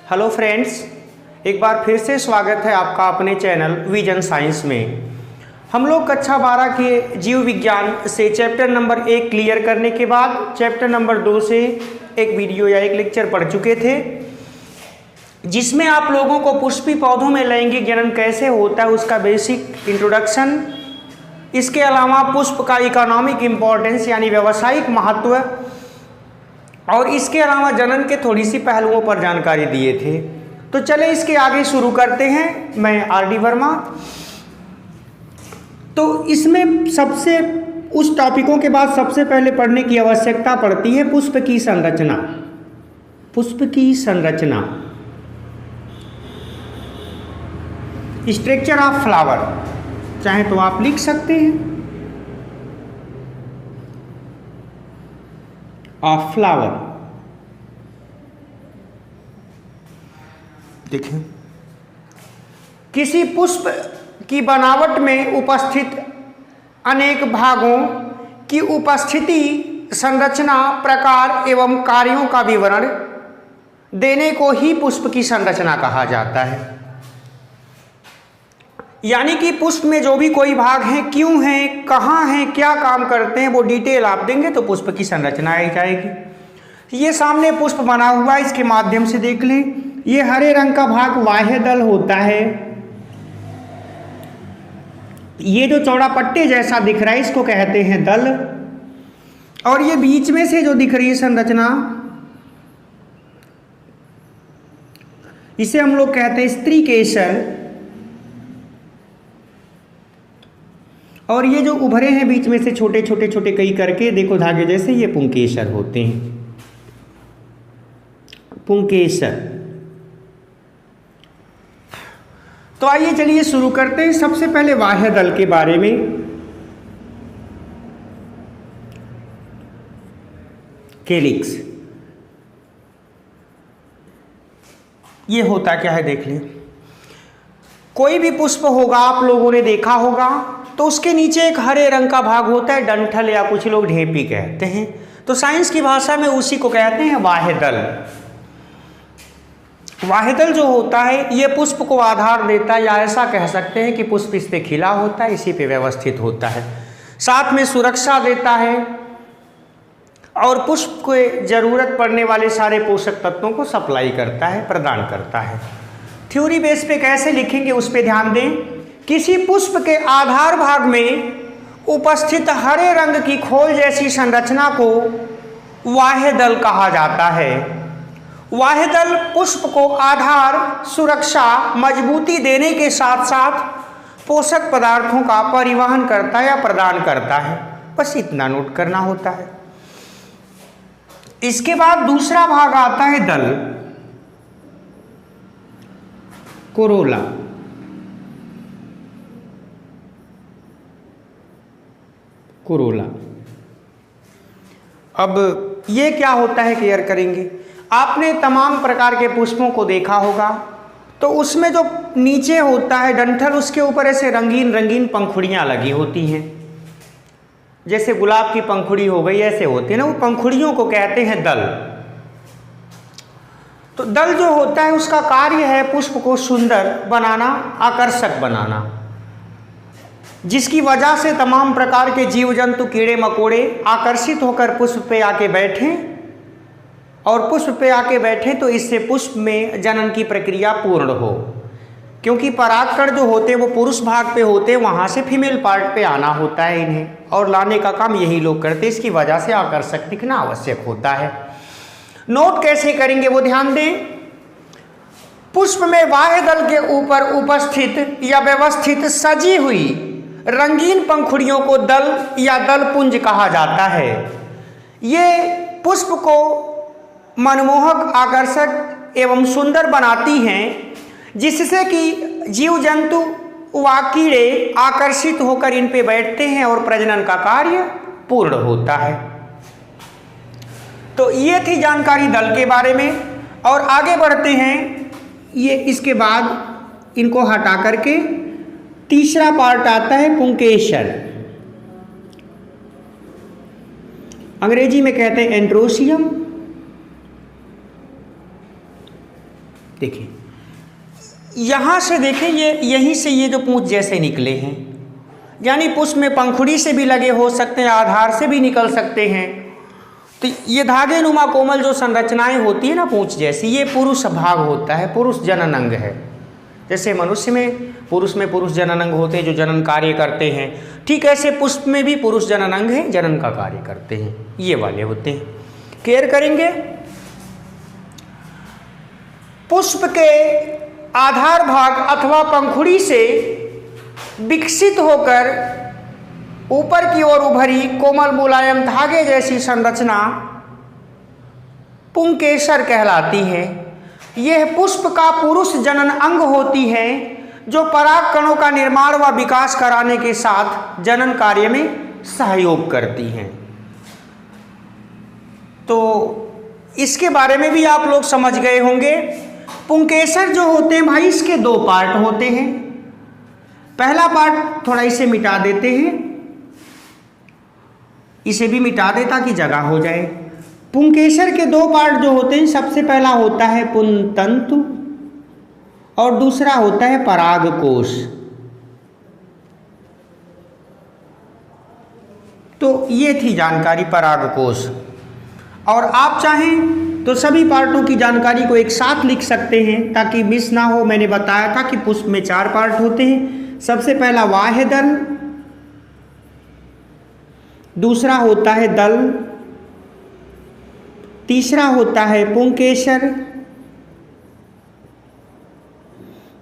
Hello friends, एक बार फिर से स्वागत है आपका अपने चैनल विजन साइंस में। हम लोग कक्षा 12 के जीव विज्ञान से चैप्टर नंबर 1 क्लियर करने के बाद चैप्टर नंबर 2 से एक वीडियो या एक लेक्चर पढ़ चुके थे, जिसमें आप लोगों को पुष्पी पौधों में लैंगिक जनन कैसे होता है उसका बेसिक इंट्रोडक्शन, इसके अलावा पुष्प का इकोनॉमिक इम्पोर्टेंस यानी व्यावसायिक महत्व, और इसके अलावा जनन के थोड़ी सी पहलुओं पर जानकारी दिए थे। तो चले इसके आगे शुरू करते हैं। मैं आर.डी. वर्मा। तो इसमें सबसे उस टॉपिकों के बाद सबसे पहले पढ़ने की आवश्यकता पड़ती है पुष्प की संरचना। पुष्प की संरचना, स्ट्रक्चर ऑफ फ्लावर, चाहे तो आप लिख सकते हैं ऑफ फ्लावर। देखिए, किसी पुष्प की बनावट में उपस्थित अनेक भागों की उपस्थिति, संरचना, प्रकार एवं कार्यों का विवरण देने को ही पुष्प की संरचना कहा जाता है। यानी कि पुष्प में जो भी कोई भाग हैं, क्यों हैं, कहाँ हैं, क्या काम करते हैं, वो डिटेल आप देंगे तो पुष्प की संरचना आई जाएगी। ये सामने पुष्प बना हुआ है, इसके माध्यम से देख लें। ये हरे रंग का भाग बाह्य दल होता है। ये जो चौड़ा पट्टे जैसा दिख रहा है इसको कहते हैं दल, और ये बीच में से जो दिख रही है संरचना, इसे हम लोग कहते हैं स्त्री केसर, और ये जो उभरे हैं बीच में से छोटे छोटे छोटे कई करके देखो धागे जैसे, ये पुंकेसर होते हैं। पुंकेसर। तो आइए चलिए शुरू करते हैं। सबसे पहले बाह्य दल के बारे में। कैलिक्स, ये होता क्या है देख लें। कोई भी पुष्प होगा, आप लोगों ने देखा होगा, तो उसके नीचे एक हरे रंग का भाग होता है, डंठल या कुछ लोग ढेपी कहते हैं। तो साइंस की भाषा में उसी को कहते हैं बाह्यदल। बाह्यदल जो होता है ये पुष्प को आधार देता है, या ऐसा कह सकते हैं कि पुष्प इस पे खिला होता है, इसी पे व्यवस्थित होता है, साथ में सुरक्षा देता है और पुष्प को जरूरत पड़ने वाले सारे पोषक तत्वों को सप्लाई करता है, प्रदान करता है। थ्योरी बेस पे कैसे लिखेंगे उस पे ध्यान दें। किसी पुष्प के आधार भाग में उपस्थित हरे रंग की खोल जैसी संरचना को बाह्यदल कहा जाता है। बाह्यदल पुष्प को आधार, सुरक्षा, मजबूती देने के साथ साथ पोषक पदार्थों का परिवहन करता है या प्रदान करता है। बस इतना नोट करना होता है। इसके बाद दूसरा भाग आता है दल, कोरोला। कोरोला। अब ये क्या होता है क्लियर करेंगे। आपने तमाम प्रकार के पुष्पों को देखा होगा, तो उसमें जो नीचे होता है डंठल, उसके ऊपर ऐसे रंगीन रंगीन पंखुड़ियाँ लगी होती हैं, जैसे गुलाब की पंखुड़ी हो गई, ऐसे होती है ना, वो पंखुड़ियों को कहते हैं दल। तो दल जो होता है उसका कार्य है पुष्प को सुंदर बनाना, आकर्षक बनाना, जिसकी वजह से तमाम प्रकार के जीव जंतु, कीड़े मकोड़े आकर्षित होकर पुष्प पे आके बैठें, और पुष्प पे आके बैठे तो इससे पुष्प में जनन की प्रक्रिया पूर्ण हो। क्योंकि परागकण जो होते हैं वो पुरुष भाग पे होते हैं, वहाँ से फीमेल पार्ट पे आना होता है इन्हें, और लाने का काम यही लोग करते हैं। इसकी वजह से आकर्षक दिखना आवश्यक होता है। नोट कैसे करेंगे वो ध्यान दें। पुष्प में बाह्य दल के ऊपर उपस्थित या व्यवस्थित सजी हुई रंगीन पंखुड़ियों को दल या दल पुंज कहा जाता है। ये पुष्प को मनमोहक, आकर्षक एवं सुंदर बनाती हैं, जिससे कि जीव जंतु व कीड़े आकर्षित होकर इन पे बैठते हैं और प्रजनन का कार्य पूर्ण होता है। तो ये थी जानकारी दल के बारे में, और आगे बढ़ते हैं। ये इसके बाद इनको हटा करके तीसरा पार्ट आता है पुंकेसर। अंग्रेजी में कहते हैं एंड्रोसियम। देखिए यहाँ से देखें, ये यहीं से ये जो पूंछ जैसे निकले हैं, यानी पुष्प में पंखुड़ी से भी लगे हो सकते हैं, आधार से भी निकल सकते हैं। तो ये धागे नुमा कोमल जो संरचनाएं होती है ना पूंछ जैसी, ये पुरुष भाग होता है, पुरुष जनन अंग है। जैसे मनुष्य में पुरुष जनन अंग होते हैं जो जनन कार्य करते हैं, ठीक ऐसे पुष्प में भी पुरुष जनन अंग है, जनन का कार्य करते हैं, ये वाले होते हैं। केयर करेंगे। पुष्प के आधार भाग अथवा पंखुड़ी से विकसित होकर ऊपर की ओर उभरी कोमल मुलायम धागे जैसी संरचना पुंकेसर कहलाती है। यह पुष्प का पुरुष जनन अंग होती है जो पराग कणों का निर्माण व विकास कराने के साथ जनन कार्य में सहयोग करती हैं। तो इसके बारे में भी आप लोग समझ गए होंगे। पुंकेसर जो होते हैं भाई, इसके दो पार्ट होते हैं। पहला पार्ट थोड़ा इसे मिटा देते हैं, इसे भी मिटा दे ताकि जगह हो जाए। पुंकेसर के दो पार्ट जो होते हैं, सबसे पहला होता है पुंतंतु और दूसरा होता है परागकोश। तो ये थी जानकारी परागकोश। और आप चाहें तो सभी पार्टों की जानकारी को एक साथ लिख सकते हैं ताकि मिस ना हो। मैंने बताया था कि पुष्प में 4 पार्ट होते हैं। सबसे पहला बाह्य दल, दूसरा होता है दल, तीसरा होता है पुंकेसर।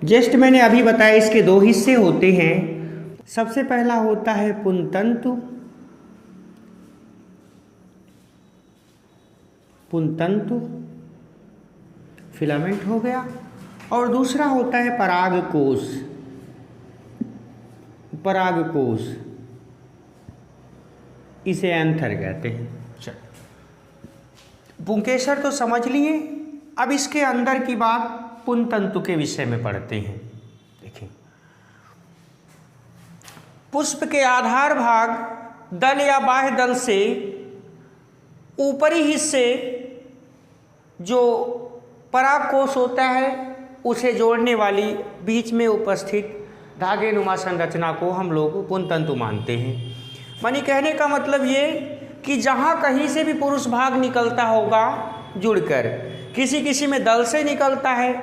जस्ट मैंने अभी बताया इसके 2 हिस्से होते हैं। सबसे पहला होता है पुंतंतु, फिलामेंट हो गया, और दूसरा होता है परागकोश। इसे एंथर कहते हैं। चलो, पुंकेसर तो समझ लिए, अब इसके अंदर की बात पुंतंतु के विषय में पढ़ते हैं। देखिए, पुष्प के आधार भाग दल या बाह्य दल से ऊपरी हिस्से जो परागकोश होता है उसे जोड़ने वाली बीच में उपस्थित धागे नुमा संरचना को हम लोग पुंतंतु मानते हैं। मानी कहने का मतलब ये कि जहाँ कहीं से भी पुरुष भाग निकलता होगा जुड़कर, किसी में दल से निकलता है,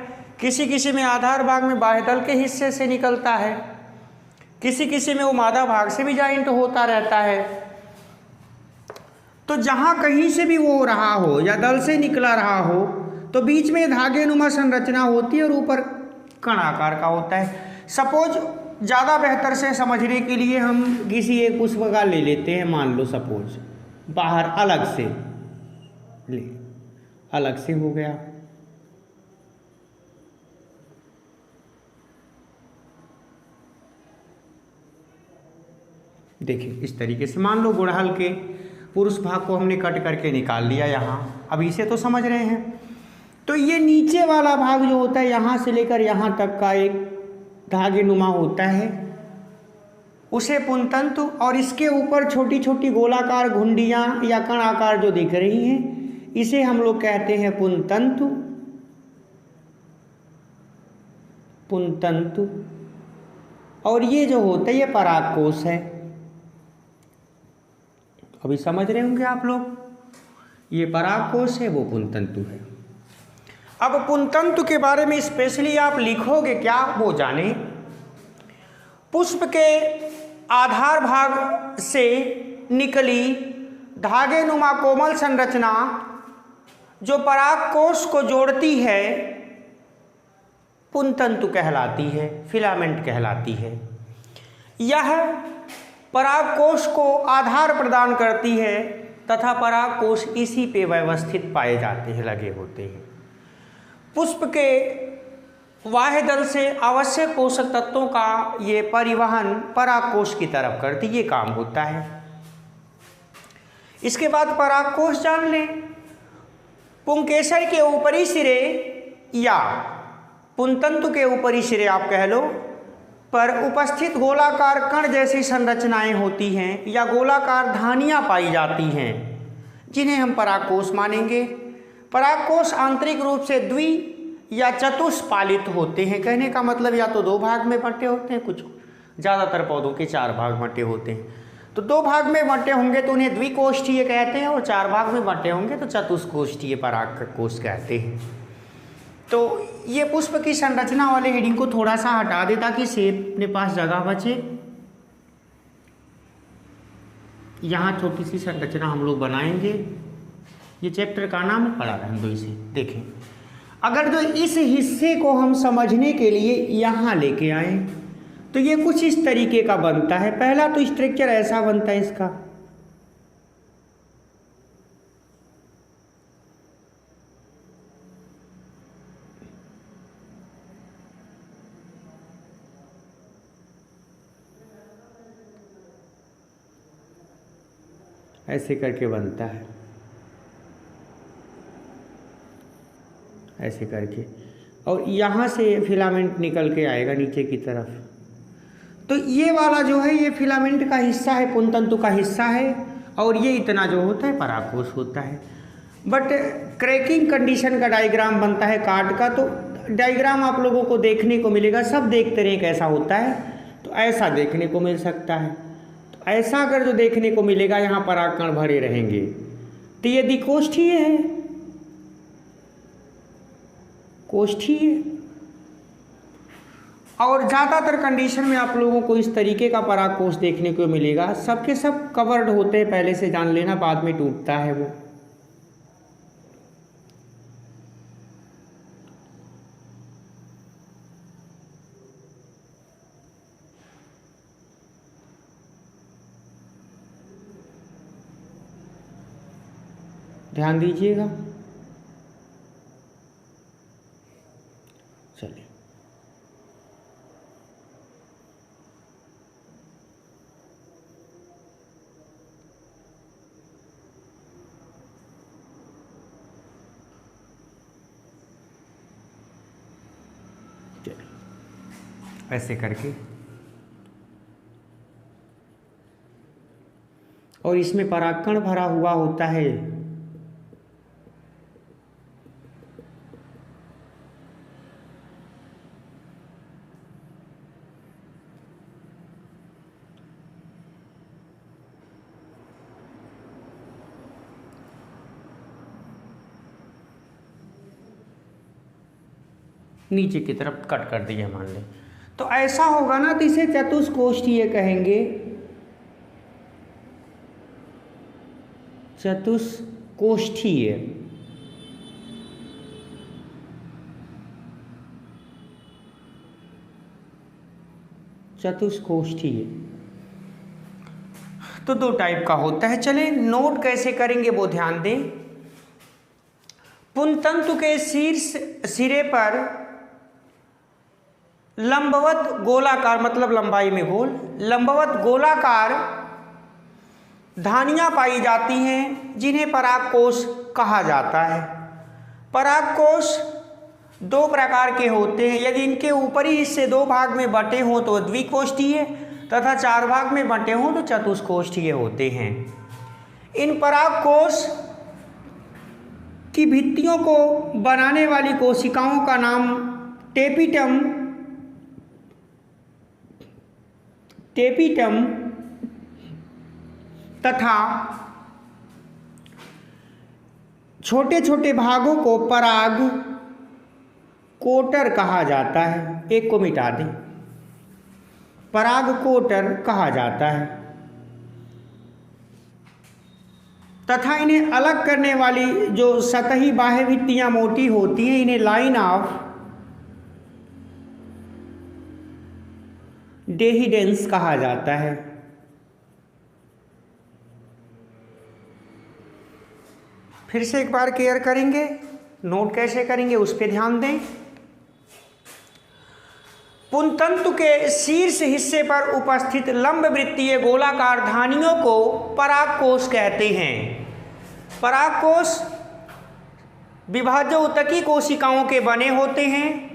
किसी में आधार भाग में बाह्य दल के हिस्से से निकलता है, किसी में वो मादा भाग से भी जॉइंट होता रहता है। तो जहाँ कहीं से भी वो रहा हो या दल से निकला रहा हो तो बीच में धागे नुमा संरचना होती है और ऊपर कण आकार का होता है। सपोज ज़्यादा बेहतर से समझने के लिए हम किसी एक पुष्प का ले लेते हैं। मान लो सपोज बाहर अलग से हो गया। देखिए इस तरीके से मान लो गुड़हल के पुरुष भाग को हमने कट करके निकाल लिया यहाँ। अब इसे तो समझ रहे हैं। तो ये नीचे वाला भाग जो होता है यहाँ से लेकर यहाँ तक का एक धागे नुमा होता है, उसे पुंतंतु, और इसके ऊपर छोटी छोटी गोलाकार घुंडियाँ या कण आकार जो दिख रही हैं इसे हम लोग कहते हैं पुंतंतु। और ये जो होता है ये परागकोश है। अभी समझ रहे होंगे आप लोग, ये परागकोश है, वो पुंतंतु है। अब पुंतंतु के बारे में स्पेशली आप लिखोगे क्या वो जाने। पुष्प के आधार भाग से निकली धागे नुमा कोमल संरचना जो परागकोश को जोड़ती है पुंतंतु कहलाती है, फिलामेंट कहलाती है। यह परागकोश को आधार प्रदान करती है तथा परागकोश इसी पे व्यवस्थित पाए जाते हैं, लगे होते हैं। पुष्प के बाह्य दल से आवश्यक पोषक तत्वों का ये परिवहन परागकोश की तरफ करती, ये काम होता है। इसके बाद परागकोश जान लें। पुंकेसर के ऊपरी सिरे या पुंतंतु के ऊपरी सिरे आप कह लो पर उपस्थित गोलाकार कण जैसी संरचनाएं होती हैं या गोलाकार धानियां पाई जाती हैं जिन्हें हम परागकोश मानेंगे। परागकोश आंतरिक रूप से द्वि या चतुष्पालित होते हैं। कहने का मतलब या तो 2 भाग में बंटे होते हैं, कुछ ज़्यादातर पौधों के 4 भाग बंटे होते हैं। तो 2 भाग में बंटे होंगे तो उन्हें द्विकोष्ठीय कहते हैं, और 4 भाग में बंटे होंगे तो चतुष्कोष्ठीय परागकोश कहते हैं। तो ये पुष्प की संरचना वाले हेडिंग को थोड़ा सा हटा दे ताकि सेब अपने पास जगह बचे। यहाँ छोटी सी संरचना हम लोग बनाएंगे। ये चैप्टर का नाम है, पढ़ा रहने दो इसे। देखें, अगर जो इस हिस्से को हम समझने के लिए यहाँ लेके आए तो ये कुछ इस तरीके का बनता है। पहला तो स्ट्रक्चर ऐसा बनता है इसका, ऐसे करके बनता है, ऐसे करके, और यहाँ से फिलामेंट निकल के आएगा नीचे की तरफ। तो ये वाला जो है ये फिलामेंट का हिस्सा है, पुंतंतु का हिस्सा है, और ये इतना जो होता है परागकोश होता है। बट क्रैकिंग कंडीशन का डायग्राम बनता है कार्ड का, तो डायग्राम आप लोगों को देखने को मिलेगा। सब देखते रहे कैसा होता है, तो ऐसा देखने को मिल सकता है। तो ऐसा अगर जो देखने को मिलेगा, यहाँ परागकण भरे रहेंगे, तो ये द्विकोष्ठीय है, कोष्ठीय। और ज़्यादातर कंडीशन में आप लोगों को इस तरीके का परागकोश देखने को मिलेगा। सबके सब कवर्ड होते हैं, पहले से जान लेना, बाद में टूटता है वो। ध्यान दीजिएगा। चलिए, ऐसे करके, और इसमें परागकण भरा हुआ होता है। नीचे की तरफ कट कर दिया मान लें, तो ऐसा होगा ना, तो इसे चतुष्कोष्ठीय कहेंगे। चतुष्कोष्ठीय, चतुष्कोष्ठीय। तो 2 टाइप का होता है। चले नोट कैसे करेंगे वो ध्यान दें। पुंतंतु के शीर्ष सिरे पर लंबवत गोलाकार, मतलब लंबाई में गोल, लंबवत गोलाकार धानियां पाई जाती हैं, जिन्हें परागकोश कहा जाता है। परागकोश 2 प्रकार के होते हैं। यदि इनके ऊपरी हिस्से 2 भाग में बंटे हों तो द्विकोष्ठीय, तथा 4 भाग में बंटे हों तो चतुष्कोष्ठीय होते हैं। इन परागकोश की भित्तियों को बनाने वाली कोशिकाओं का नाम टेपिटम तथा छोटे छोटे भागों को पराग कोटर कहा जाता है। एक को मिटा दें, पराग कोटर कहा जाता है। तथा इन्हें अलग करने वाली जो सतही बाह्य भित्तियां मोटी होती हैं, इन्हें लाइन ऑफ डेहिडेंस कहा जाता है। फिर से एक बार क्लियर करेंगे, नोट कैसे करेंगे उस पर ध्यान दें। पुंतंतु के शीर्ष हिस्से पर उपस्थित लंब वृत्तीय गोलाकार धानियों को परागकोश कहते हैं। परागकोश विभाज्य ऊतकी कोशिकाओं के बने होते हैं,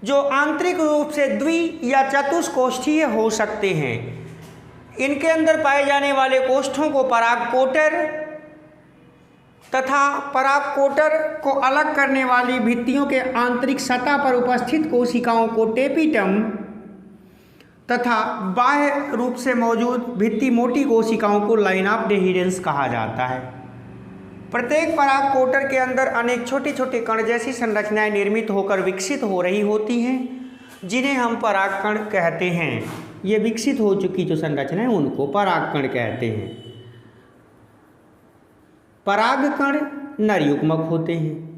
जो आंतरिक रूप से द्वि या चतुष्कोष्ठीय हो सकते हैं। इनके अंदर पाए जाने वाले कोष्ठों को पराग कोटर तथा परागकोटर को अलग करने वाली भित्तियों के आंतरिक सतह पर उपस्थित कोशिकाओं को टेपिटम तथा बाह्य रूप से मौजूद भित्ति मोटी कोशिकाओं को लाइन ऑफ डेहिडेंस कहा जाता है। प्रत्येक परागकोटर के अंदर अनेक छोटे छोटे कण जैसी संरचनाएं निर्मित होकर विकसित हो रही होती हैं, जिन्हें हम परागकण कहते हैं। ये विकसित हो चुकी जो संरचनाएं उनको परागकण कहते हैं। परागकण नर युग्मक होते हैं।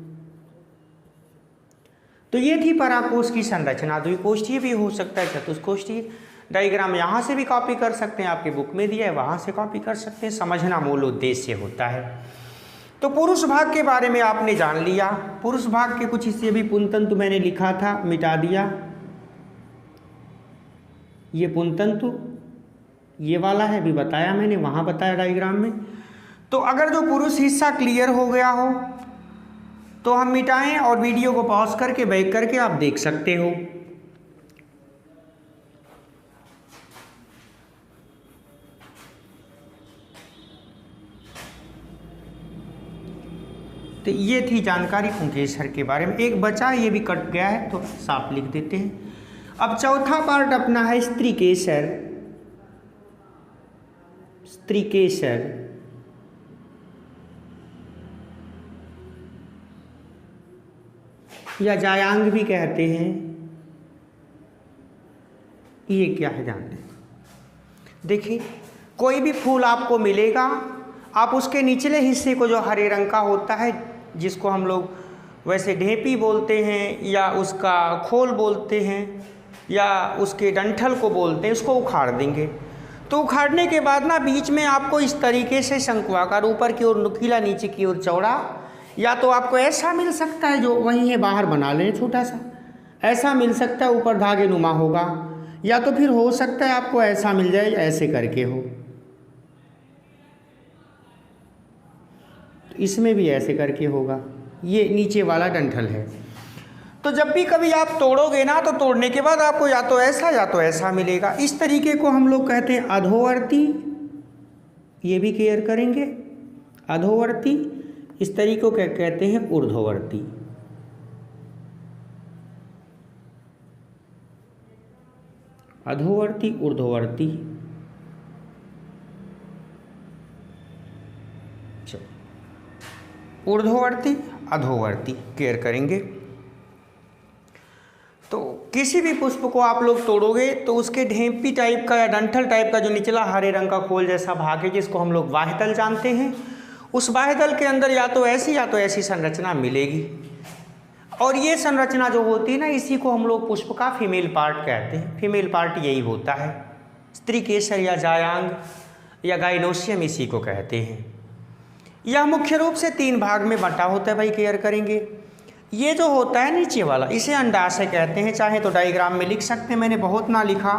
तो ये थी परागकोश की संरचना। द्विकोष्ठीय भी हो सकता है, चतुष्कोष्ठीय। डायग्राम यहाँ से भी कॉपी कर सकते हैं, आपके बुक में दिया है वहाँ से कॉपी कर सकते हैं। समझना मूल उद्देश्य होता है। तो पुरुष भाग के बारे में आपने जान लिया। पुरुष भाग के कुछ हिस्से भी पुंतंतु मैंने लिखा था, मिटा दिया। ये पुंतंतु ये वाला है, भी बताया मैंने, वहाँ बताया डायग्राम में। तो अगर जो पुरुष हिस्सा क्लियर हो गया हो तो हम मिटाएं और वीडियो को पॉज करके बैक करके आप देख सकते हो। तो ये थी जानकारी पुंकेसर के बारे में। एक बचा, ये भी कट गया है तो साफ लिख देते हैं। अब चौथा पार्ट अपना है स्त्रीकेसर। स्त्रीकेसर या जायांग भी कहते हैं। ये क्या है जान लें। देखिए, कोई भी फूल आपको मिलेगा, आप उसके निचले हिस्से को जो हरे रंग का होता है, जिसको हम लोग वैसे ढेपी बोलते हैं या उसका खोल बोलते हैं या उसके डंठल को बोलते हैं, उसको उखाड़ देंगे। तो उखाड़ने के बाद ना बीच में आपको इस तरीके से शंक्वाकार, ऊपर की ओर नुकीला, नीचे की ओर चौड़ा, या तो आपको ऐसा मिल सकता है जो वहीं है, बाहर बना लें छोटा सा, ऐसा मिल सकता है, ऊपर धागे नुमा होगा, या तो फिर हो सकता है आपको ऐसा मिल जाए, ऐसे करके हो। तो इसमें भी ऐसे करके होगा। ये नीचे वाला डंठल है। तो जब भी कभी आप तोड़ोगे ना, तो तोड़ने के बाद आपको या तो ऐसा मिलेगा। इस तरीके को हम लोग कहते हैं अधोवर्ती। ये भी केयर करेंगे, अधोवर्ती। इस तरीके को क्या कहते हैं, ऊर्ध्ववर्ती। अधोवर्ती, ऊर्ध्ववर्ती। ऊर्ध्ववर्ती, अधोवर्ती केयर करेंगे। तो किसी भी पुष्प को आप लोग तोड़ोगे तो उसके ढेंपी टाइप का या डंठल टाइप का जो निचला हरे रंग का खोल जैसा भाग है, जिसको हम लोग बाह्यदल जानते हैं, उस बाह्यदल के अंदर या तो ऐसी संरचना मिलेगी। और ये संरचना जो होती है ना, इसी को हम लोग पुष्प का फीमेल पार्ट कहते हैं। फीमेल पार्ट यही होता है। स्त्रीकेसर या जायांग या गाइनोसियम इसी को कहते हैं। यह मुख्य रूप से 3 भाग में बंटा होता है भाई, केयर करेंगे। ये जो होता है नीचे वाला, इसे अंडाशय कहते हैं। चाहे तो डायग्राम में लिख सकते हैं, मैंने बहुत ना लिखा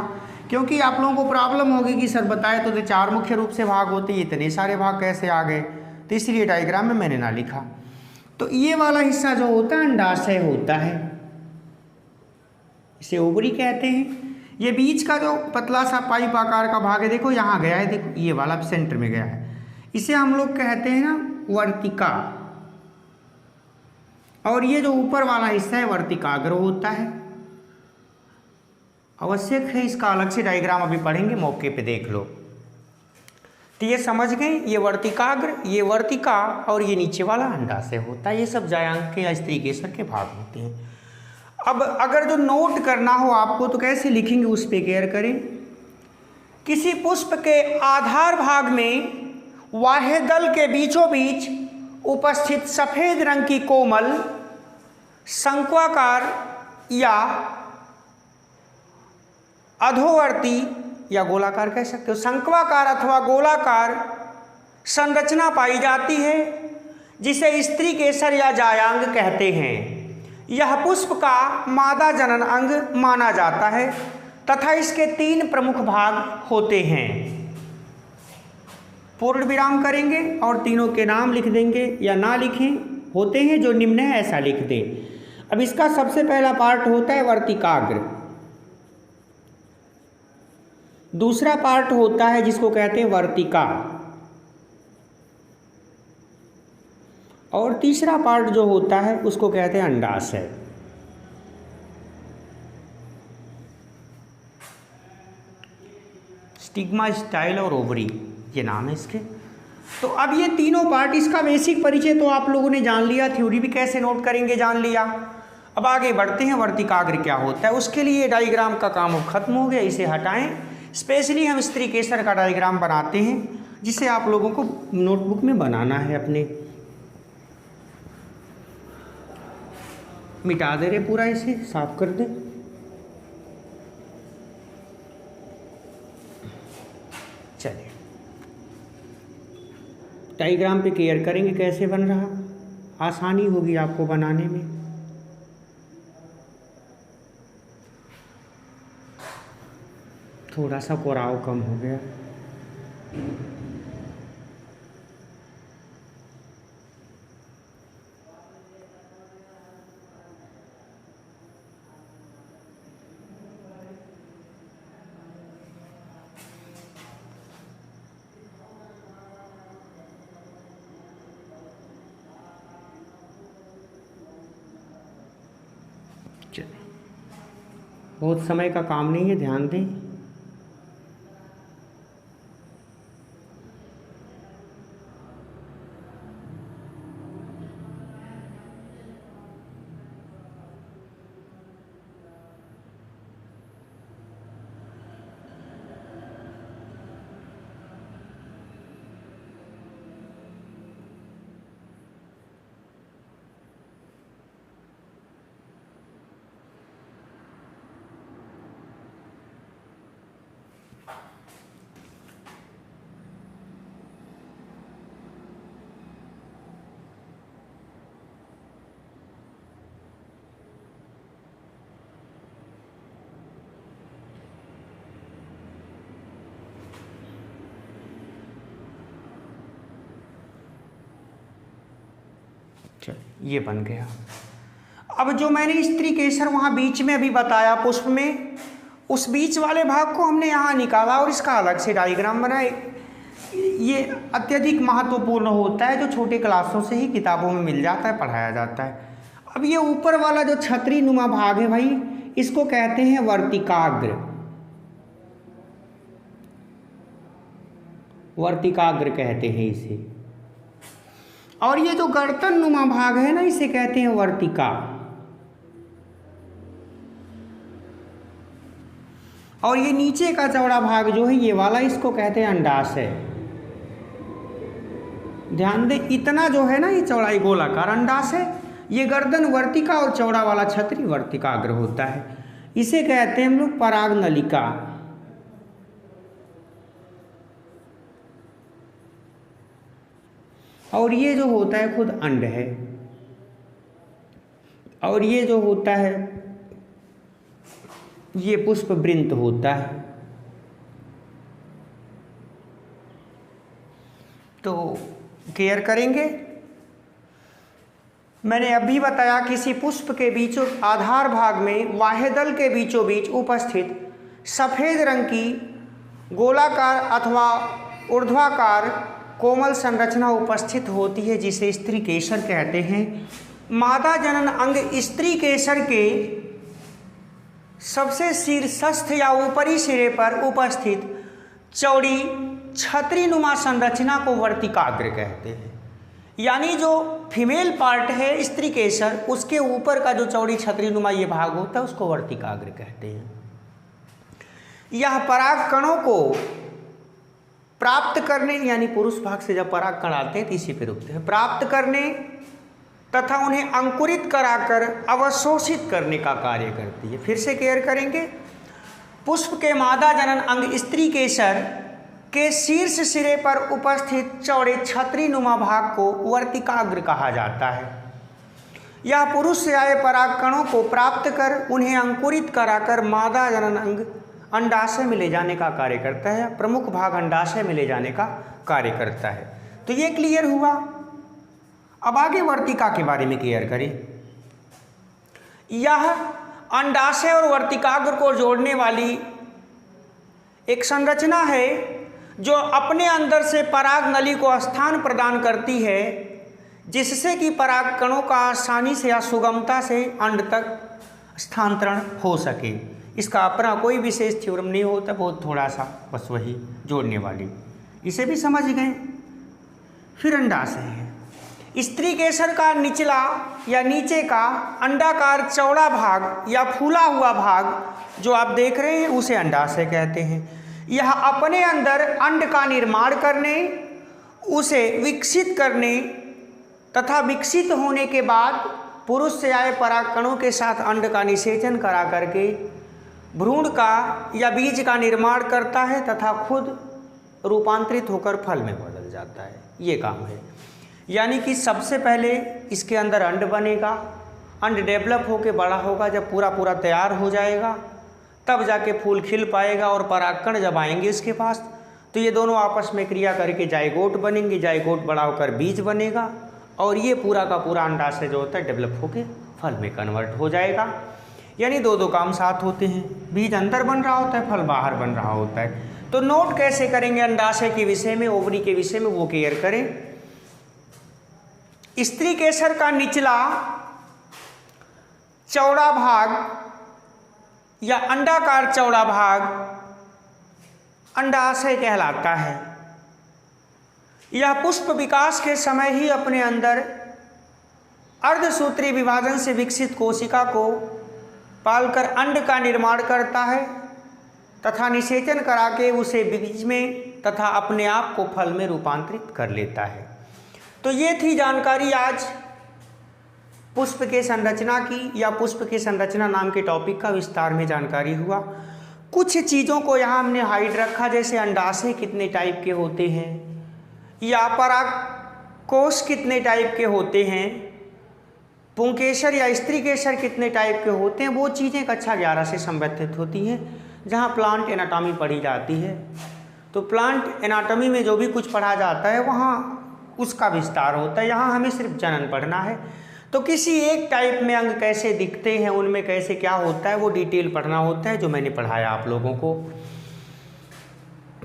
क्योंकि आप लोगों को प्रॉब्लम होगी कि सर बताए तो 4 मुख्य रूप से भाग होते, इतने सारे भाग कैसे आ गए, तो इसलिए डायग्राम में मैंने ना लिखा। तो ये वाला हिस्सा जो होता है अंडाशय होता है, इसे ओवरी कहते हैं। ये बीच का जो पतला सा पाइप आकार का भाग है, देखो यहाँ गया है, देखो ये वाला सेंटर में गया है, इसे हम लोग कहते हैं ना वर्तिका। और ये जो ऊपर वाला हिस्सा है वर्तिकाग्र होता है। आवश्यक है, इसका अलग से डायग्राम अभी पढ़ेंगे, मौके पे देख लो। तो ये समझ गए, ये वर्तिकाग्र, ये वर्तिका और ये नीचे वाला अंडाशय होता है। ये सब जायांग के या स्त्रीकेसर के भाग होते हैं। अब अगर जो नोट करना हो आपको तो कैसे लिखेंगे, उस पर केयर करें। किसी पुष्प के आधार भाग में बाह्यदल के बीचों बीच उपस्थित सफेद रंग की कोमल शंक्वाकार या अधोवर्ती या गोलाकार कह सकते हो, शंक्वाकार अथवा गोलाकार संरचना पाई जाती है, जिसे स्त्रीकेसर या जायांग कहते हैं। यह पुष्प का मादा जनन अंग माना जाता है तथा इसके 3 प्रमुख भाग होते हैं। पूर्ण विराम करेंगे और तीनों के नाम लिख देंगे या ना लिखें, होते हैं जो निम्न है ऐसा लिख दें। अब इसका सबसे पहला पार्ट होता है वर्तिकाग्र। दूसरा पार्ट होता है जिसको कहते हैं वर्तिका। और तीसरा पार्ट जो होता है उसको कहते हैं अंडाशय। स्टिग्मा, स्टाइल और ओवरी, ये नाम है इसके। तो अब ये तीनों पार्ट, इसका बेसिक परिचय तो आप लोगों ने जान लिया, थ्योरी भी कैसे नोट करेंगे जान लिया। अब आगे बढ़ते हैं, वर्तिकाग्र क्या होता है। उसके लिए डायग्राम का काम अब खत्म हो गया, इसे हटाएं। स्पेशली हम स्त्री केसर का डायग्राम बनाते हैं जिसे आप लोगों को नोटबुक में बनाना है अपने। मिटा दे रहे पूरा, इसे साफ कर दे। चलिए डायग्राम पे केयर करेंगे कैसे बन रहा, आसानी होगी आपको बनाने में। थोड़ा सा कोराव कम हो गया। बहुत समय का काम नहीं है, ध्यान दें। ये बन गया। अब जो मैंने स्त्री केसर वहाँ बीच में अभी बताया पुष्प में, उस बीच वाले भाग को हमने यहाँ निकाला और इसका अलग से डायग्राम बनाए। ये अत्यधिक महत्वपूर्ण होता है, जो छोटे क्लासों से ही किताबों में मिल जाता है, पढ़ाया जाता है। अब ये ऊपर वाला जो छतरी नुमा भाग है भाई, इसको कहते हैं वर्तिकाग्र। वर्तिकाग्र कहते हैं इसे। और ये जो गर्दन नुमा भाग है ना, इसे कहते हैं वर्तिका। और ये नीचे का चौड़ा भाग जो है ये वाला, इसको कहते हैं अंडाशय। ध्यान दें, इतना जो है ना ये चौड़ाई गोलाकार अंडाशय, ये गर्दन वर्तिका और चौड़ा वाला छतरी वर्तिकाग्र होता है। इसे कहते हैं हम लोग पराग नलिका। और ये जो होता है खुद अंड है। और ये जो होता है ये पुष्प वृंत होता है। तो केयर करेंगे। मैंने अभी बताया किसी पुष्प के बीचों आधार भाग में वाहेदल के बीचों बीच उपस्थित सफ़ेद रंग की गोलाकार अथवा ऊर्ध्वाकार कोमल संरचना उपस्थित होती है, जिसे स्त्री केसर कहते हैं। मादा जनन अंग स्त्री केसर के सबसे शीर्षस्थ या ऊपरी सिरे पर उपस्थित चौड़ी छतरीनुमा संरचना को वर्तिकाग्र कहते हैं। यानी जो फीमेल पार्ट है स्त्री केसर, उसके ऊपर का जो चौड़ी छतरीनुमा ये भाग होता है उसको वर्तिकाग्र कहते हैं। यह पराग कणों को प्राप्त करने, यानी पुरुष भाग से जब पराग कण आते हैं तो इसी पे रुकते हैं, प्राप्त करने तथा उन्हें अंकुरित कराकर अवशोषित करने का कार्य करती है। फिर से केयर करेंगे। पुष्प के मादा जनन अंग स्त्री केसर के शीर्ष सिरे पर उपस्थित चौड़े छतरीनुमा भाग को वर्तिकाग्र कहा जाता है। यह पुरुष से आए पराग कणों को प्राप्त कर उन्हें अंकुरित कराकर मादा जनन अंग अंडाशय में ले जाने का कार्य करता है। प्रमुख भाग अंडाशय में ले जाने का कार्य करता है। तो ये क्लियर हुआ। अब आगे वर्तिका के बारे में क्लियर करें। यह अंडाशय और वर्तिकाग्र को जोड़ने वाली एक संरचना है जो अपने अंदर से पराग नली को स्थान प्रदान करती है। जिससे कि परागकणों का आसानी से या सुगमता से अंड तक स्थानांतरण हो सके। इसका अपना कोई विशेष थ्योरम नहीं होता, बहुत थोड़ा सा बस वही जोड़ने वाली, इसे भी समझ गए। फिर अंडाशय है। स्त्री केसर का निचला या नीचे का अंडाकार चौड़ा भाग या फूला हुआ भाग जो आप देख रहे हैं उसे अंडाशय कहते हैं। यह अपने अंदर अंड का निर्माण करने, उसे विकसित करने तथा विकसित होने के बाद पुरुष से आए परागकणों के साथ अंड का निषेचन करा करके भ्रूण का या बीज का निर्माण करता है तथा खुद रूपांतरित होकर फल में बदल जाता है। ये काम है। यानी कि सबसे पहले इसके अंदर अंड बनेगा, अंड डेवलप होकर बड़ा होगा, जब पूरा तैयार हो जाएगा तब जाके फूल खिल पाएगा और परागकण जब आएंगे इसके पास तो ये दोनों आपस में क्रिया करके जाइगोट बनेंगे, जाइगोट बड़ा होकर बीज बनेगा और ये पूरा का पूरा अंडाशय जो होता है डेवलप होकर फल में कन्वर्ट हो जाएगा। यानी दो काम साथ होते हैं, बीज अंदर बन रहा होता है, फल बाहर बन रहा होता है। तो नोट कैसे करेंगे अंडाशय के विषय में, ओवरी के विषय में, वो क्लियर करें। स्त्री केसर का निचला चौड़ा भाग या अंडाकार चौड़ा भाग अंडाशय कहलाता है। यह पुष्प विकास के समय ही अपने अंदर अर्धसूत्री विभाजन से विकसित कोशिका को पालकर अंड का निर्माण करता है तथा निषेचन करा के उसे बीज में तथा अपने आप को फल में रूपांतरित कर लेता है। तो ये थी जानकारी आज पुष्प के संरचना की, या पुष्प के संरचना नाम के टॉपिक का विस्तार में जानकारी हुआ। कुछ चीज़ों को यहाँ हमने हाइड रखा, जैसे अंडाशय कितने टाइप के होते हैं या परागकोश कितने टाइप के होते हैं, पुंकेसर या स्त्री केसर कितने टाइप के होते हैं, वो चीज़ें कक्षा 11 से संबंधित होती हैं जहाँ प्लांट एनाटॉमी पढ़ी जाती है। तो प्लांट एनाटॉमी में जो भी कुछ पढ़ा जाता है वहाँ उसका विस्तार होता है, यहाँ हमें सिर्फ जनन पढ़ना है। तो किसी एक टाइप में अंग कैसे दिखते हैं, उनमें कैसे क्या होता है, वो डिटेल पढ़ना होता है जो मैंने पढ़ाया आप लोगों को।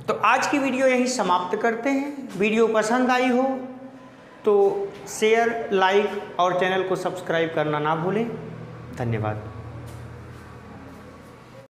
तो आज की वीडियो यहीं समाप्त करते हैं। वीडियो पसंद आई हो तो शेयर, लाइक और चैनल को सब्सक्राइब करना ना भूलें। धन्यवाद।